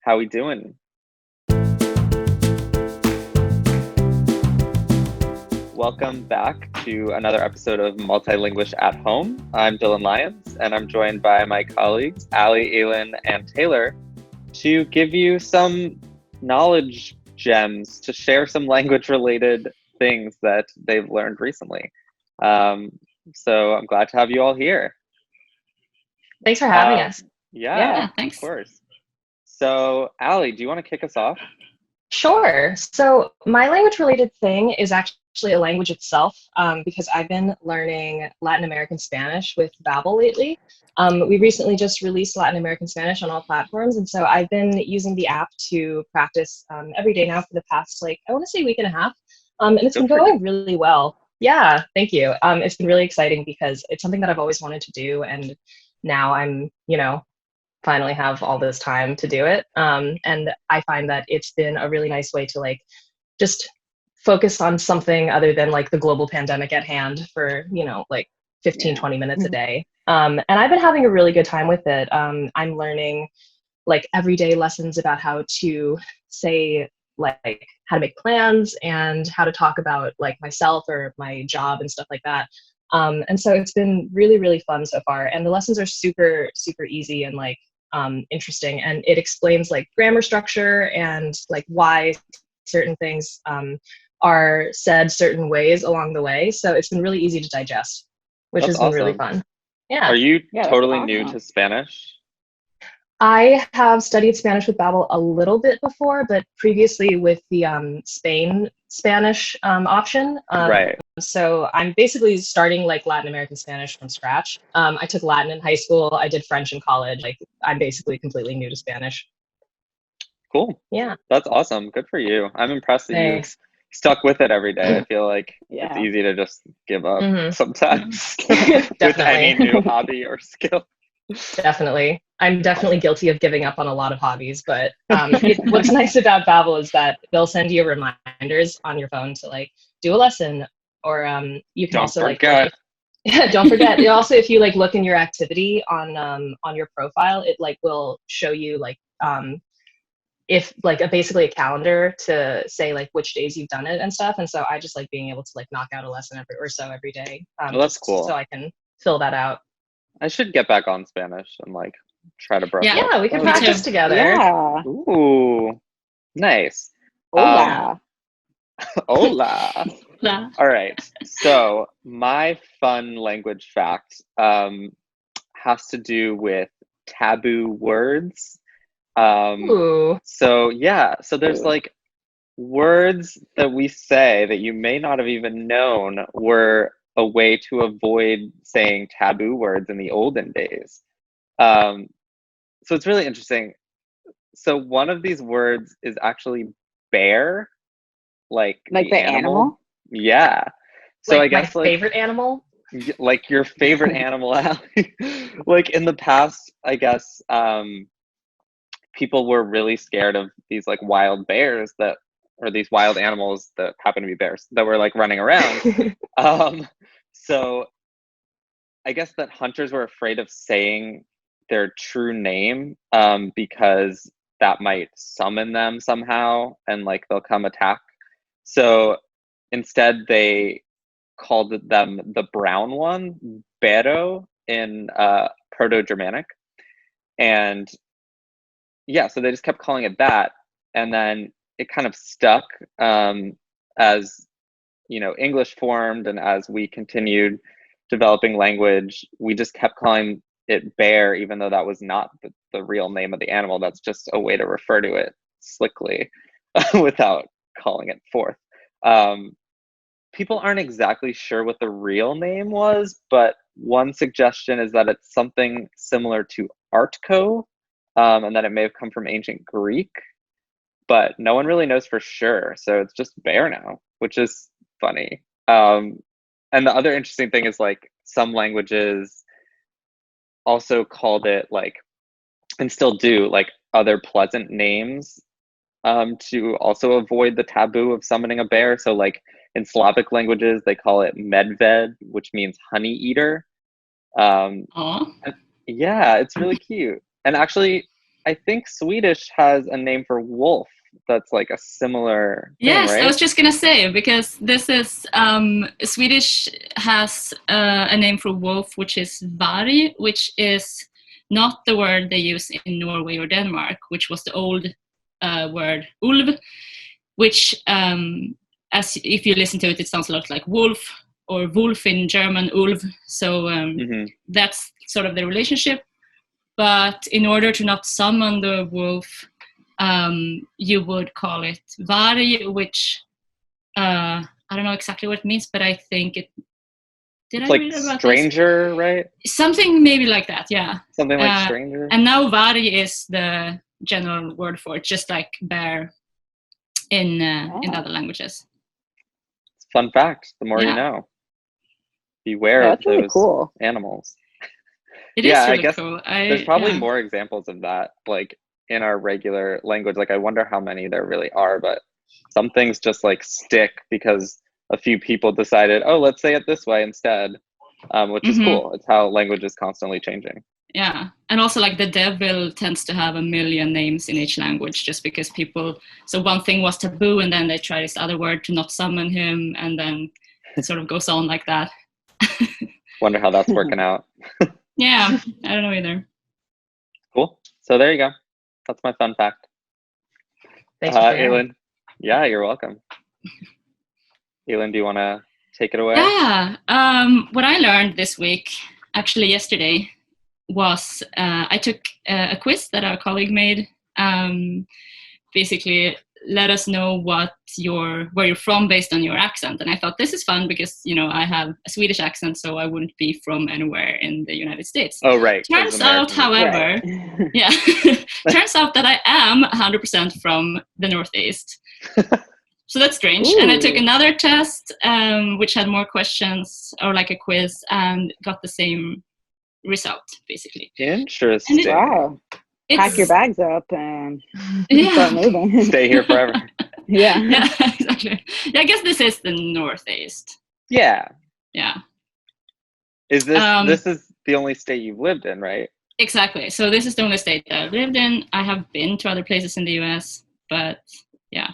How we doing? Welcome back to another episode of Multilinguish at Home. I'm Dylan Lyons, and I'm joined by my colleagues, Allie, Aylin, and Taylor, to give you some knowledge gems, to share some language-related things that they've learned recently. So I'm glad to have you all here. Thanks for having us. Yeah, thanks. Of course. So, Allie, do you want to kick us off? Sure. So my language-related thing is actually a language itself, because I've been learning Latin American Spanish with Babbel lately. We recently just released Latin American Spanish on all platforms, and so I've been using the app to practice every day now for the past, I want to say week and a half, and it's been going really well. Yeah, thank you. It's been really exciting because it's something that I've always wanted to do, and now I'm, finally have all this time to do it. And I find that it's been a really nice way to just focus on something other than the global pandemic at hand for, 15, 20 minutes a day. And I've been having a really good time with it. I'm learning everyday lessons about how to say how to make plans and how to talk about myself or my job and stuff like that. And so it's been really, really fun so far. And the lessons are super, super easy and interesting. And it explains grammar structure and why certain things are said certain ways along the way. So it's been really easy to digest, which has been really fun. Yeah. Are you totally new to Spanish? I have studied Spanish with Babbel a little bit before, but previously with the Spain Spanish option. Right. So I'm basically starting Latin American Spanish from scratch. I took Latin in high school. I did French in college. I'm basically completely new to Spanish. Cool. Yeah. That's awesome. Good for you. I'm impressed that you stuck with it every day. I feel like it's easy to just give up sometimes with any new hobby or skill. Definitely. I'm definitely guilty of giving up on a lot of hobbies, but what's nice about Babbel is that they'll send you reminders on your phone to do a lesson, or you can also don't forget. Also, if you look in your activity on your profile, it will show you if basically a calendar to say which days you've done it and stuff. And so I just like being able to knock out a lesson every day. That's cool. So I can fill that out. I should get back on Spanish and try to brush up. Yeah, we can practice together. Yeah. Ooh, nice. Hola. Hola. All right. So my fun language fact has to do with taboo words. So there's words that we say that you may not have even known were a way to avoid saying taboo words in the olden days. So it's really interesting. So one of these words is actually bear, like the animal. Yeah. So I guess my favorite animal. Your favorite animal, Allie. In the past, I guess people were really scared of these wild bears or these wild animals that happen to be bears that were running around. So I guess that hunters were afraid of saying their true name because that might summon them somehow and they'll come attack. So instead they called them the brown one, Bero, in Proto-Germanic. And so they just kept calling it that. And then it kind of stuck as English formed, and as we continued developing language, we just kept calling it bear, even though that was not the real name of the animal. That's just a way to refer to it slickly without calling it forth. People aren't exactly sure what the real name was, but one suggestion is that it's something similar to Artco, and that it may have come from ancient Greek, but no one really knows for sure. So it's just bear now, which is funny. And the other interesting thing is some languages also called it and still do other pleasant names to also avoid the taboo of summoning a bear. So in Slavic languages, they call it medved, which means honey eater. Yeah, it's really cute. And actually, I think Swedish has a name for wolf that's like a similar thing, Yes, right? I was just gonna say, because this is Swedish has a name for wolf, which is varg, which is not the word they use in Norway or Denmark, which was the old word ulv, which as if you listen to it, it sounds a lot like wolf, or wolf in German, ulv. So that's sort of the relationship. But in order to not summon the wolf, you would call it varg, which I don't know exactly what it means, but I think it. Did It's I like read about stranger, this? right? Something maybe like that, yeah. Something like stranger. And now varg is the general word for it, just like bear in other languages. Fun fact: the more you know. Beware of really those cool. animals. It is really I guess cool. There's probably more examples of that, like in our regular language. Like I wonder how many there really are, but some things just like stick because a few people decided, oh, let's say it this way instead, which is cool. It's how language is constantly changing. Yeah, and also like the devil tends to have a million names in each language, just because people. So one thing was taboo, and then they try this other word to not summon him, and then it sort of goes on like that. Wonder how that's working out. Yeah, I don't know either. Cool. So there you go. That's my fun fact. Thanks for sharing. Elin. Yeah, you're welcome. Elin, do you want to take it away? Yeah. What I learned this week, actually yesterday, was I took a quiz that our colleague made. Basically, let us know where you're from based on your accent. And I thought this is fun because, I have a Swedish accent, so I wouldn't be from anywhere in the United States. Oh, right. Turns out, however, turns out that I am 100% from the Northeast. So that's strange. Ooh. And I took another test, which had more questions, or like a quiz, and got the same result, basically. Interesting. Wow. Pack your bags up and start moving. Stay here forever. Yeah, exactly. Yeah, I guess this is the Northeast. Yeah. Is this this is the only state you've lived in, right? Exactly. So this is the only state that I've lived in. I have been to other places in the US, but yeah.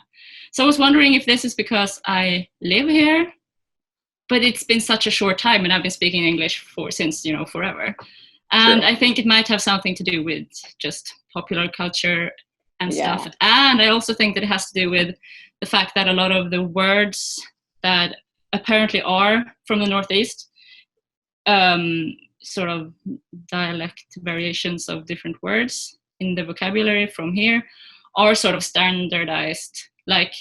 So I was wondering if this is because I live here, but it's been such a short time, and I've been speaking English since forever. And I think it might have something to do with just popular culture and stuff. And I also think that it has to do with the fact that a lot of the words that apparently are from the Northeast, sort of dialect variations of different words in the vocabulary from here, are sort of standardized. Like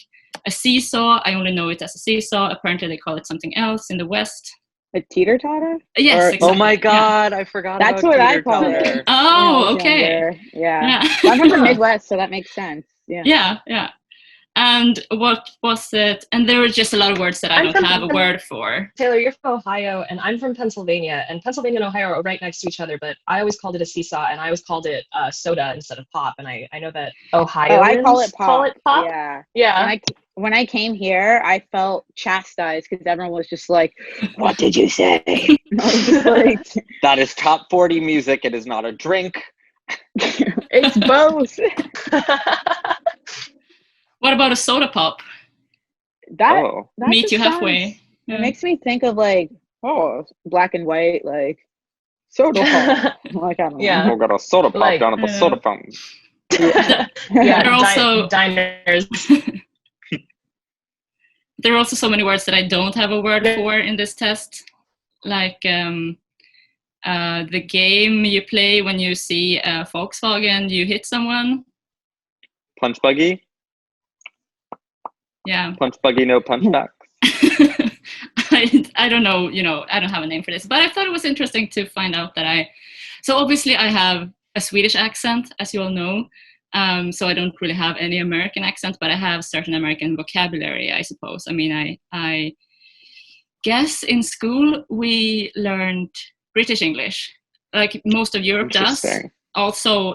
a seesaw, I only know it as a seesaw. Apparently they call it something else in the West. A teeter-totter? Yes, exactly. Oh my God, I forgot That's about what I call teeter-totter. it. Oh, okay. Yeah. I'm from the Midwest, so that makes sense. Yeah. And what was it? And there were just a lot of words that I don't have a word for. Taylor, you're from Ohio, and I'm from Pennsylvania. And Pennsylvania and Ohio are right next to each other, but I always called it a seesaw, and I always called it soda instead of pop. And I know that Ohioans I call it pop. Yeah. When I came here, I felt chastised because everyone was just like, "What did you say?" That is top 40 music. It is not a drink. It's both. What about a soda pop? That meet you halfway. It makes me think of black and white, like soda pop. Like, I don't know. We've got a soda pop down at the soda fountain. There are also diners. There are also so many words that I don't have a word for in this test. Like the game you play when you see a Volkswagen, you hit someone. Punch buggy? Yeah. Punch buggy, no punchbacks. I don't know, I don't have a name for this, but I thought it was interesting to find out that so obviously I have a Swedish accent, as you all know. So I don't really have any American accent, but I have certain American vocabulary, I suppose. I mean, I guess in school we learned British English, like most of Europe does. Also,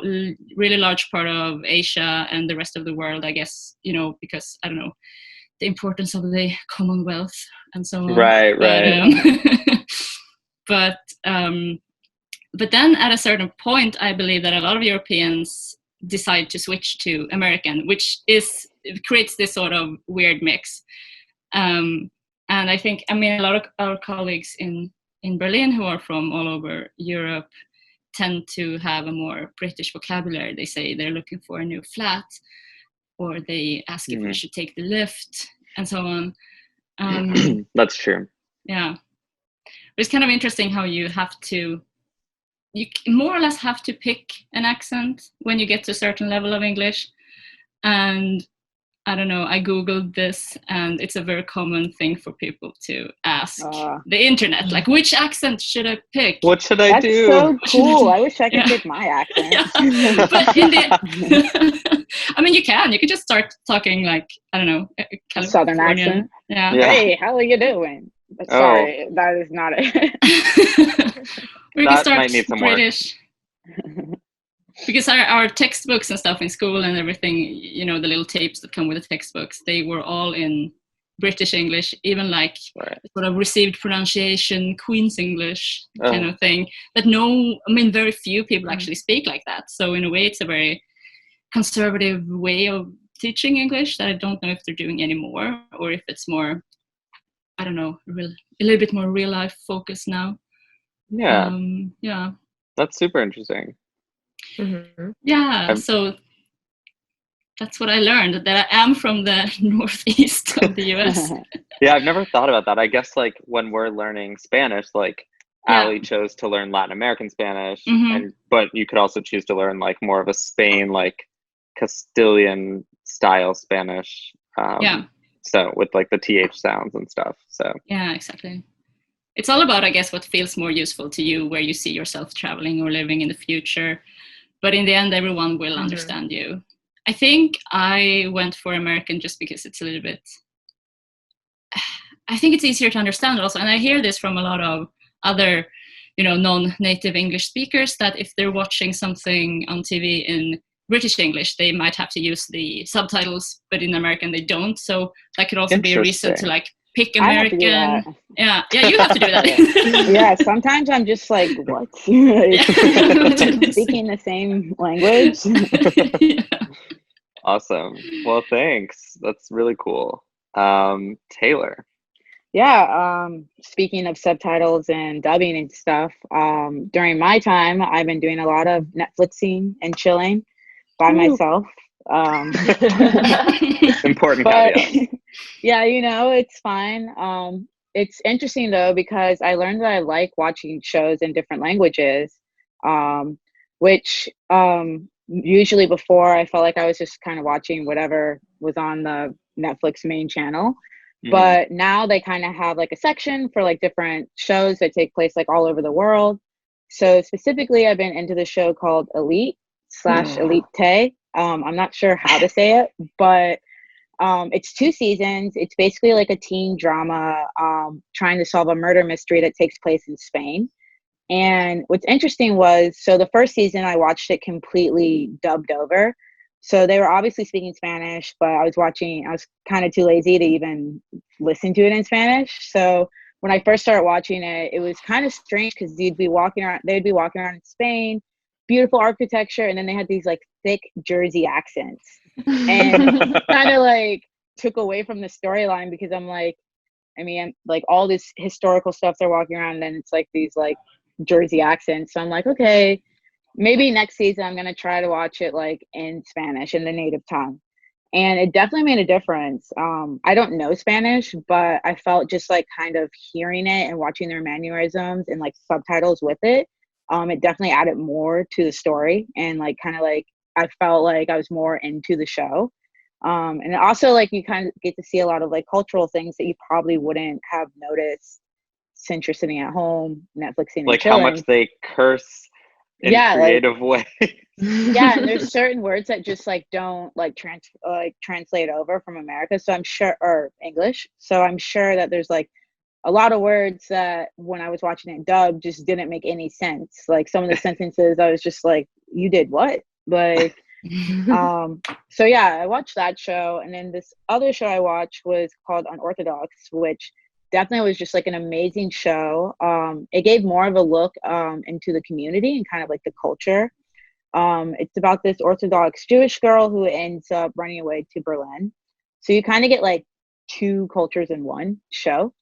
really large part of Asia and the rest of the world, I guess, because, I don't know, the importance of the Commonwealth and so on. Right. But then at a certain point, I believe that a lot of Europeans decide to switch to American, which it creates this sort of weird mix. And I think, I mean, a lot of our colleagues in Berlin who are from all over Europe tend to have a more British vocabulary. They say they're looking for a new flat, or they ask if we should take the lift, and so on. That's true. Yeah. It's kind of interesting how you more or less have to pick an accent when you get to a certain level of English. And I don't know, I Googled this, and it's a very common thing for people to ask the internet, like, which accent should I pick? What should I do? That's so cool. I wish I could pick my accent. Yeah. But I mean, you can just start talking like, I don't know, Californian. Southern accent. Yeah. Hey, how are you doing? Sorry, that is not it. We can start British. Because our textbooks and stuff in school and everything, you know, the little tapes that come with the textbooks, they were all in British English, even like sort of received pronunciation, Queen's English kind of thing. That very few people actually speak like that. So in a way, it's a very conservative way of teaching English that I don't know if they're doing anymore, or if it's more, I don't know, a little bit more real life focus now. Yeah. Yeah. That's super interesting. Mm-hmm. Yeah, so that's what I learned, that I am from the northeast of the US. Yeah, I've never thought about that. I guess like when we're learning Spanish, like Ali chose to learn Latin American Spanish, but you could also choose to learn like more of a Spain, like Castilian style Spanish. So with like the TH sounds and stuff. So yeah, exactly. It's all about, I guess, what feels more useful to you, where you see yourself traveling or living in the future. But in the end, everyone will understand you. I think I went for American just because it's a little bit, I think it's easier to understand also. And I hear this from a lot of other, you know, non-native English speakers, that if they're watching something on TV in British English, they might have to use the subtitles, but in American they don't. So that could also be a reason to like pick American. Yeah, you have to do that. Yeah, sometimes I'm just like, what? Speaking the same language. Yeah. Awesome. Well, thanks. That's really cool. Taylor. Yeah, speaking of subtitles and dubbing and stuff, during my time, I've been doing a lot of Netflixing and chilling by myself. Important caveat. Yeah, you know, it's fine. It's interesting though, because I learned that I like watching shows in different languages, which usually before I felt like I was just kind of watching whatever was on the Netflix main channel. But now they kind of have like a section for like different shows that take place like all over the world. So specifically, I've been into the show called Elite/Elite. I'm not sure how to say it, but it's 2 seasons. It's basically like a teen drama trying to solve a murder mystery that takes place in Spain. And what's interesting was, so the first season I watched it completely dubbed over. So they were obviously speaking Spanish, but I was kind of too lazy to even listen to it in Spanish. So when I first started watching it, it was kind of strange because they'd be walking around in Spain, beautiful architecture, and then they had these like thick Jersey accents. And kind of like took away from the storyline, because I'm like, like all this historical stuff they're walking around, and then it's like these like Jersey accents. So I'm like, okay, maybe next season I'm gonna try to watch it like in Spanish, in the native tongue. And it definitely made a difference. I don't know Spanish, but I felt just like kind of hearing it and watching their mannerisms and like subtitles with it, it definitely added more to the story, and like kind of like I felt like I was more into the show. And also like you kind of get to see a lot of like cultural things that you probably wouldn't have noticed since you're sitting at home Netflixing, like how much they curse in creative ways. Yeah, and there's certain words that just like don't like translate over from America, so I'm sure, or English, so I'm sure that there's like a lot of words that when I was watching it dubbed just didn't make any sense. Like some of the sentences I was just like, you did what? Like so yeah, I watched that show. And then this other show I watched was called Unorthodox, which definitely was just like an amazing show. It gave more of a look into the community and kind of like the culture It's about this Orthodox Jewish girl who ends up running away to Berlin. So you kind of get like two cultures in one show.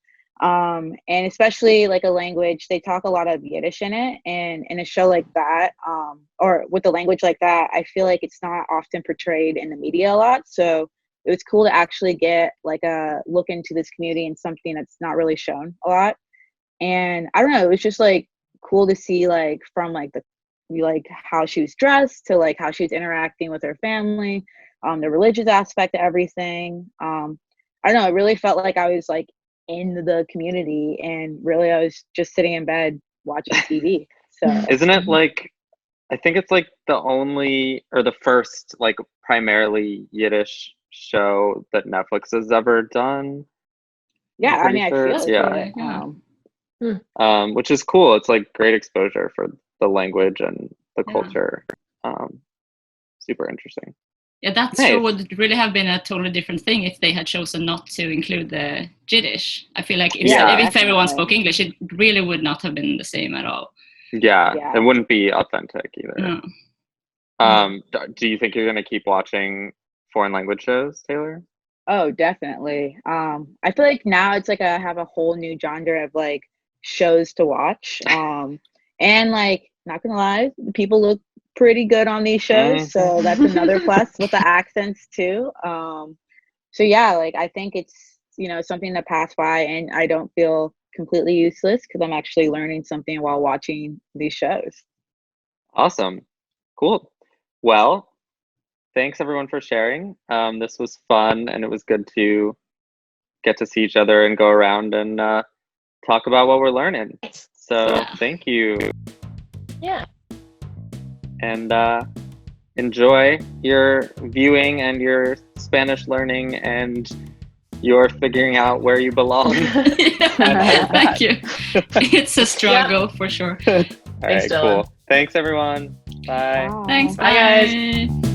And especially like a language, they talk a lot of Yiddish in it. And in a show like that, or with a language like that, I feel like it's not often portrayed in the media a lot. So it was cool to actually get like a look into this community and something that's not really shown a lot. And I don't know, it was just like cool to see like from like the like how she was dressed to like how she was interacting with her family, the religious aspect of everything. I don't know, it really felt like I was like in the community, and really I was just sitting in bed watching TV. So Isn't it like, I think it's like the only or the first like primarily Yiddish show that Netflix has ever done? yeah, I'm I mean, I pretty feel sure. it. Yeah. Yeah. Which is cool. It's like great exposure for the language and the Yeah. culture. Super interesting. Yeah, that Nice. show would really have been a totally different thing if they had chosen not to include the Yiddish. I feel like if, Yeah. if everyone Definitely. spoke English, it really would not have been the same at all. Yeah, Yeah. it wouldn't be authentic either. No. Do you think you're gonna keep watching foreign language shows, Taylor? Oh, definitely. I feel like now it's like I have a whole new genre of like shows to watch. And like, not gonna lie, people look pretty good on these shows, so that's another plus with the accents too. So yeah, like I think it's, you know, something to pass by, and I don't feel completely useless because I'm actually learning something while watching these shows. Awesome. Cool. Well, thanks everyone for sharing. This was fun, and it was good to get to see each other and go around and talk about what we're learning. So Yeah. thank you, Yeah. and enjoy your viewing and your Spanish learning and your figuring out where you belong. Thank you. It's a struggle for sure. All Thanks, right, Dylan. cool. Thanks everyone. Bye. Thanks. Bye, guys. Bye.